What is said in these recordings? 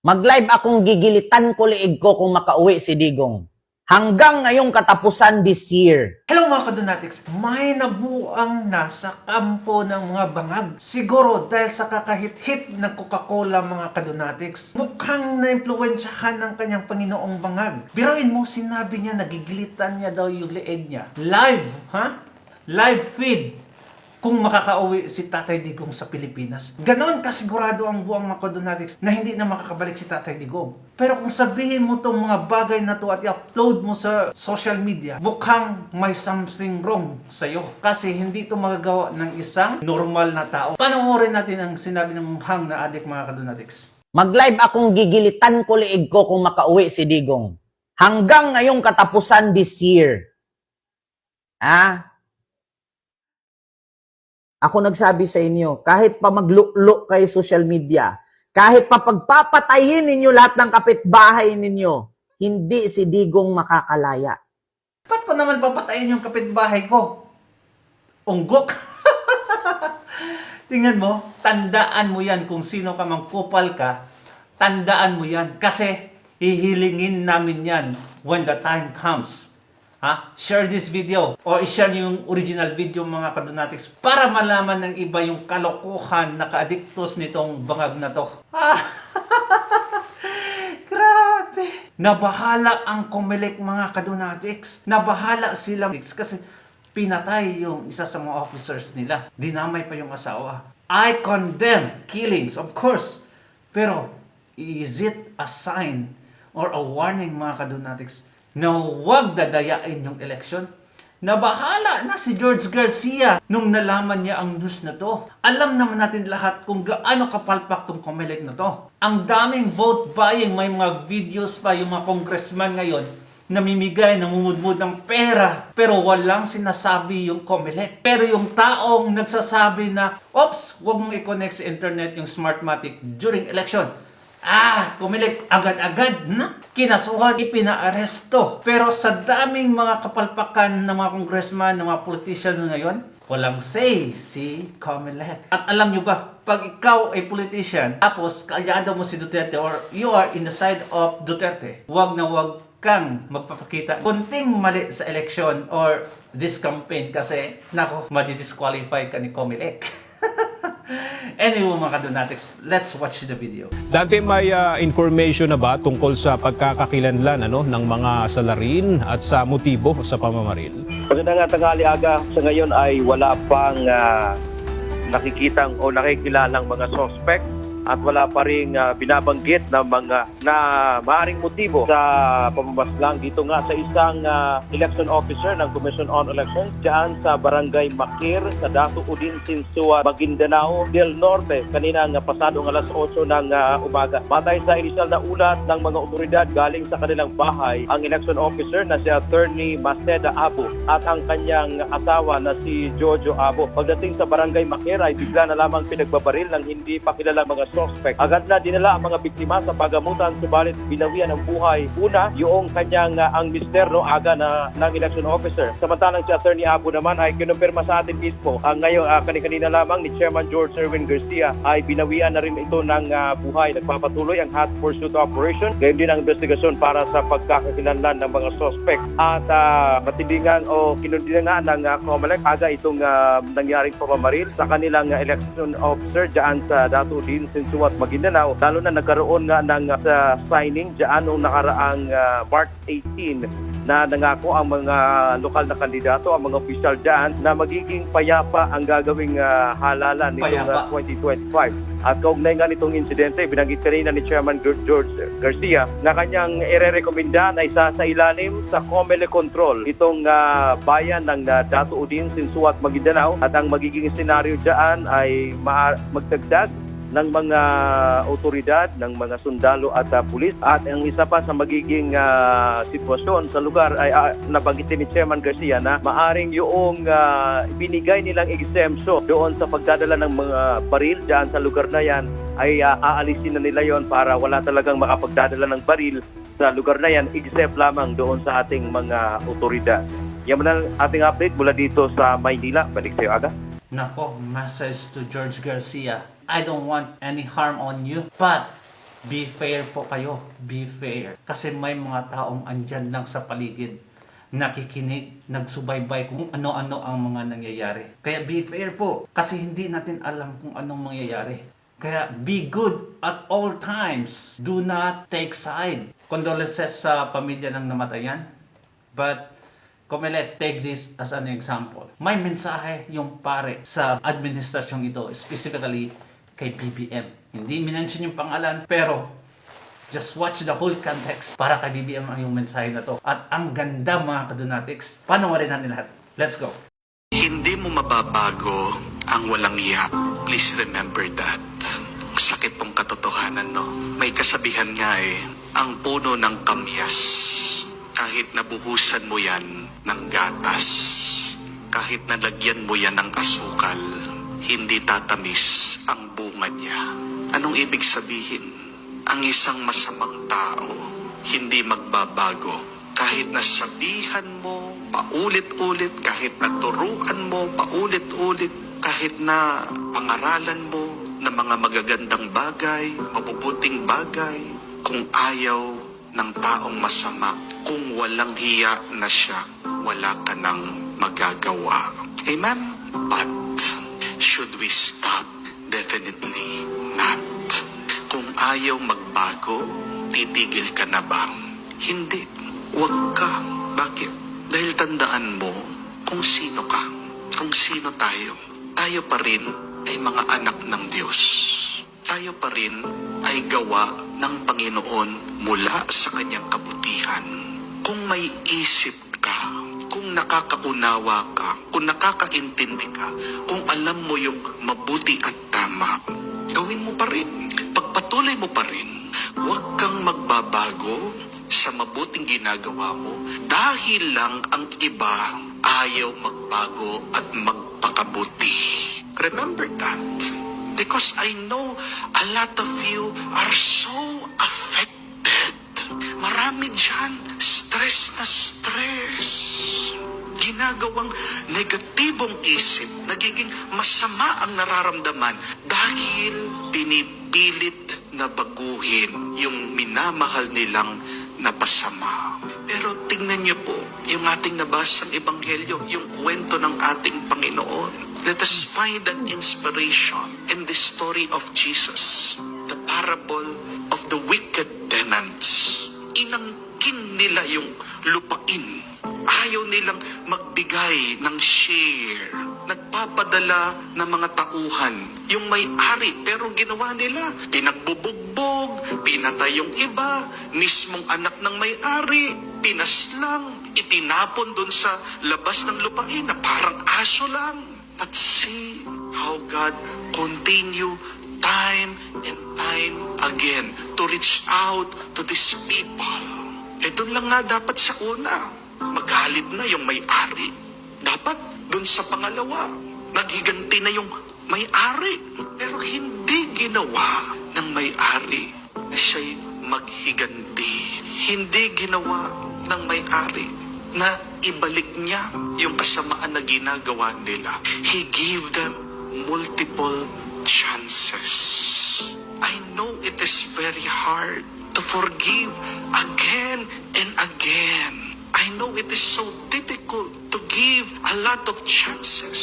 Mag-live akong gigilitan ko liig ko kung makauwi si Digong. Hanggang ngayong katapusan this year. Hello mga kadonatics! May nabuang na sa kampo ng mga bangag. Siguro dahil sa kakahit-hit ng Coca-Cola mga kadonatics. Mukhang na-impluwensyahan ng kanyang Panginoong bangag. Biruin mo, sinabi niya, nagigilitan niya daw yung leeg niya. Live, ha? Live feed. Kung makakauwi si Tatay Digong sa Pilipinas. Ganon kasigurado ang buong mga kadonatics na hindi na makakabalik si Tatay Digong. Pero kung sabihin mo itong mga bagay na to at i-upload mo sa social media, mukhang may something wrong sa'yo. Kasi hindi ito magagawa ng isang normal na tao. Panoorin natin ang sinabi ng mukhang na adik mga kadonatics. Mag-live akong gigilitan ko liig ko kung makauwi si Digong. Hanggang ngayong katapusan this year. Ako nagsabi sa inyo, kahit pa magluklok kayo social media, kahit pa pagpapatayin ninyo lahat ng kapitbahay ninyo, hindi si Digong makakalaya. Ba't ko naman papatayin yung kapitbahay ko? Unggok! Tingnan mo, tandaan mo yan kung sino ka mang kupal ka, tandaan mo yan. Kasi hihilingin namin yan when the time comes. Share this video o i-share yung original video mga kadonatics para malaman ng iba yung kalokohan na ka-addictus nitong bangag na to. Grabe! Nabahala ang Comelec mga kadonatics. Nabahala sila kasi pinatay yung isa sa mga officers nila. Dinamay pa yung asawa. I condemn killings, of course. Pero is it a sign or a warning mga kadonatics na huwag dadayain yung eleksyon? Nabahala na si George Garcia nung nalaman niya ang news na to. Alam naman natin lahat kung gaano kapalpak tong Comelec na to. Ang daming vote buying, may mga videos pa yung mga congressman ngayon namimigay, namumudmud ng pera. Pero walang sinasabi yung Comelec. Pero yung taong nagsasabi na, oops, huwag mong i-connect sa internet yung Smartmatic during election. Comelec agad-agad na kinasuhan, ipinaaresto. Pero sa daming mga kapalpakan ng mga congressman, ng mga politicians ngayon, walang say si Comelec. At alam nyo ba, pag ikaw ay politician, tapos kaalyado mo si Duterte or you are in the side of Duterte, wag na wag kang magpapakita kunting mali sa election or this campaign kasi, nako, madi-disqualify ka ni Comelec. Anyway mga kadonatics, let's watch the video. Dante, may information na ba tungkol sa pagkakakilanlan ng mga salarin at sa motibo sa pamamaril? Magandang tanghali aga. Sa ngayon ay wala pang nakikitang o nakikilalang mga suspect at wala pa rin binabanggit na mga maaring motibo sa pamamaslang dito nga sa isang election officer ng Commission on Elections dyan sa Barangay Makir sa Dato Udin Sinsua, Maguindanao del Norte kaninang pasadong alas 8 ng umaga. Batay sa inisyal na ulat ng mga otoridad galing sa kanilang bahay, ang election officer na si Attorney Maceda Abo at ang kanyang asawa na si Jojo Abo. Pagdating sa Barangay Makir ay bigla na lamang pinagbabaril ng hindi pa kilalang mga suspect. Agad na dinala ang mga biktima sa pagamutan subalit binawian ng buhay. Una, yung kanyang ang mister aga na ng election officer. Samantalang si Attorney Abo naman ay kinumpirma sa atin mismo ngayon kanina lamang ni Chairman George Erwin Garcia ay binawian na rin ito ng buhay. Nagpapatuloy ang hot pursuit operation. Gayon din ang investigasyon para sa pagkakakilanlan ng mga suspect. At matindingan o kinundinangan ng Comelec aga itong nangyaring pamamaril sa kanilang election officer dyan sa Dato Udin Sinsua, Maguindanao, lalo na nagkaroon nga ng signing dyan noong nakaraang March 18 na nangako ang mga lokal na kandidato, ang mga opisyal dyan na magiging payapa ang gagawing halalan nitong 2025. At kaugnay nga nitong insidente, binanggit kanina ni Chairman George Garcia na kanyang irerekomenda na isa sa ilalim sa Comelec control itong bayan ng Dato Udin Sinsua, Maguindanao, at ang magiging senaryo dyan ay magdagdag ng mga otoridad, ng mga sundalo at pulis. At ang isa pa sa magiging sitwasyon sa lugar ay nabanggitin ni Chairman Garcia na maaring yung binigay nilang exemption doon sa pagdadala ng mga baril dyan sa lugar na yan ay aalisin na nila yon para wala talagang makapagdadala ng baril sa lugar na yan except lamang doon sa ating mga otoridad. Yan ang ating update mula dito sa Maynila. Balik sa'yo aga. Nako, message to George Garcia. I don't want any harm on you, but Be fair po kayo. Be fair. Kasi may mga taong andyan lang sa paligid, nakikinig, nagsubaybay kung ano-ano ang mga nangyayari. Kaya be fair po. Kasi hindi natin alam kung anong mangyayari. Kaya be good at all times. Do not take side. Condolences sa pamilya ng namatayan. But Comelec, take this as an example. May mensahe yung pare sa administrasyong ito, specifically kay BBM. Hindi minention yung pangalan, pero just watch the whole context para kay BBM ang yung mensahe na to. At ang ganda mga kadunatics. Panoorin natin lahat. Let's go. Hindi mo mababago ang walang hiya. Please remember that. Sakit pong katotohanan, no? May kasabihan nga ang puno ng kamyas, kahit nabuhusan mo yan ng gatas, kahit nalagyan mo yan ng asukal, hindi tatamis ang bunga niya. Anong ibig sabihin? Ang isang masamang tao, hindi magbabago. Kahit nasabihan mo paulit-ulit, kahit naturuan mo paulit-ulit, kahit na pangaralan mo ng mga magagandang bagay, mabubuting bagay, kung ayaw ng taong masama, kung walang hiya na siya, wala ka nang magagawa. Amen? But, should we stop? Definitely not. Kung ayaw magbago, titigil ka na ba? Hindi. Huwag ka. Bakit? Dahil tandaan mo kung sino ka. Kung sino tayo. Tayo pa rin ay mga anak ng Diyos. Tayo pa rin ay gawa ng Panginoon mula sa kanyang kabutihan. Kung may isip ka, kung nakakaunawa ka, kung nakakaintindi ka, kung alam mo yung mabuti at tama, gawin mo pa rin. Pagpatuloy mo pa rin. Huwag kang magbabago sa mabuting ginagawa mo dahil lang ang iba ayaw magbago at magpakabuti. Remember that. Because I know a lot of you are so affected. Marami dyan, stress na stress. Ginagawang negatibong isip, nagiging masama ang nararamdaman dahil pinipilit na baguhin yung minamahal nilang napasama. Pero tingnan niyo po, yung ating nabasang ebanghelyo, yung kwento ng ating Panginoon. Let us find an inspiration in the story of Jesus, the parable of the wicked tenants. Inangkin nila yung lupain. Ayaw nilang magbigay ng share. Nagpapadala ng mga tauhan. Yung may-ari, pero ginawa nila. Pinagbubugbog, pinatay yung iba, mismong anak ng may-ari, pinaslang, itinapon dun sa labas ng lupain na parang aso lang. But see how God continue time and time again to reach out to these people. Doon lang nga dapat sa una, magalit na yung may-ari. Dapat doon sa pangalawa, naghiganti na yung may-ari. Pero hindi ginawa ng may-ari na siya'y maghiganti. Hindi ginawa ng may-ari na ibalik niya yung kasamaan na ginagawa nila. He gave them multiple chances. I know it is very hard to forgive again and again. I know it is so difficult to give a lot of chances.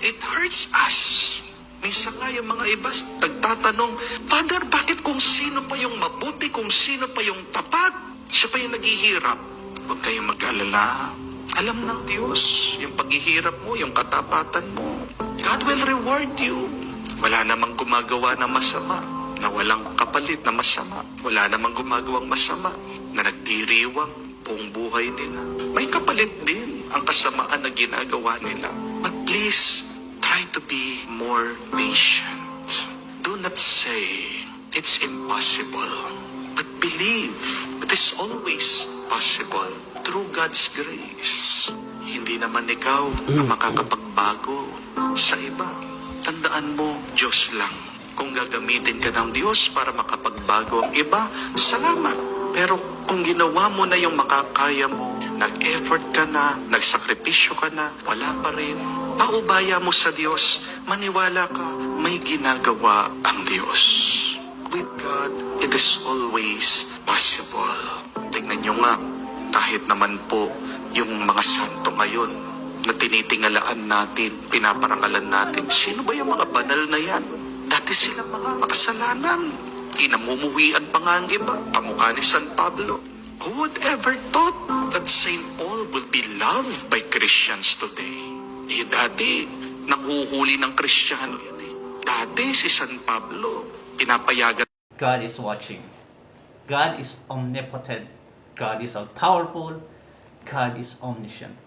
It hurts us. Minsan nga yung mga iba nagtatanong, Father, bakit kung sino pa yung mabuti, kung sino pa yung tapat, siya pa yung naghihirap? Huwag kayong mag-alala. Alam ng Diyos yung paghihirap mo, yung katapatan mo. God will reward you. Wala namang gumagawa na masama, na walang kapalit na masama. Wala namang gumagawang masama, na nagdiriwang buong buhay nila. May kapalit din ang kasamaan na ginagawa nila. But please, try to be more patient. Do not say, it's impossible. But believe, it is always possible through God's grace. Hindi naman ikaw ang makakapagbago sa iba. Tandaan mo, Diyos lang. Kung gagamitin ka ng Diyos para makapagbago ang iba, salamat. Pero kung ginawa mo na yung makakaya mo, nag-effort ka na, nagsakripisyo ka na, wala pa rin, paubaya mo sa Diyos, maniwala ka, may ginagawa ang Diyos. with God, it is always possible. Tingnan nyo nga, kahit naman po yung mga santo ngayon na tinitingalaan natin, pinaparangalan natin, sino ba yung mga banal na yan? Dati silang mga makasalanan. Kinamumuhian pa nga ang iba, kamukha ni San Pablo. Who would ever thought that St. Paul will be loved by Christians today? Dati, nanghuhuli ng Kristiyano yan eh. Dati si San Pablo, pinapayagan. God is watching. God is omnipotent. God is all-powerful. God is omniscient.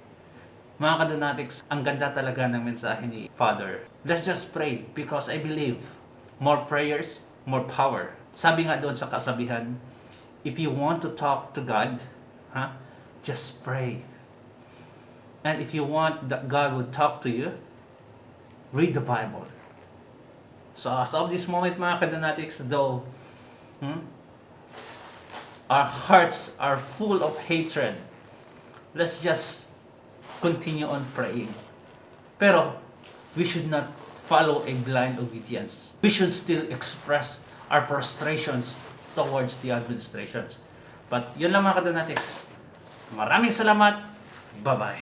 Mga kadonatics, ang ganda talaga ng mensahe ni Father. Let's just pray because I believe more prayers, more power. Sabi nga doon sa kasabihan, if you want to talk to God, just pray. And if you want that God would talk to you, read the Bible. So as of this moment, mga kadonatics, though our hearts are full of hatred, let's just continue on praying. Pero we should not follow a blind obedience. We should still express our frustrations towards the administrations. But yun lang mga kadonatics. Maraming salamat. Bye-bye.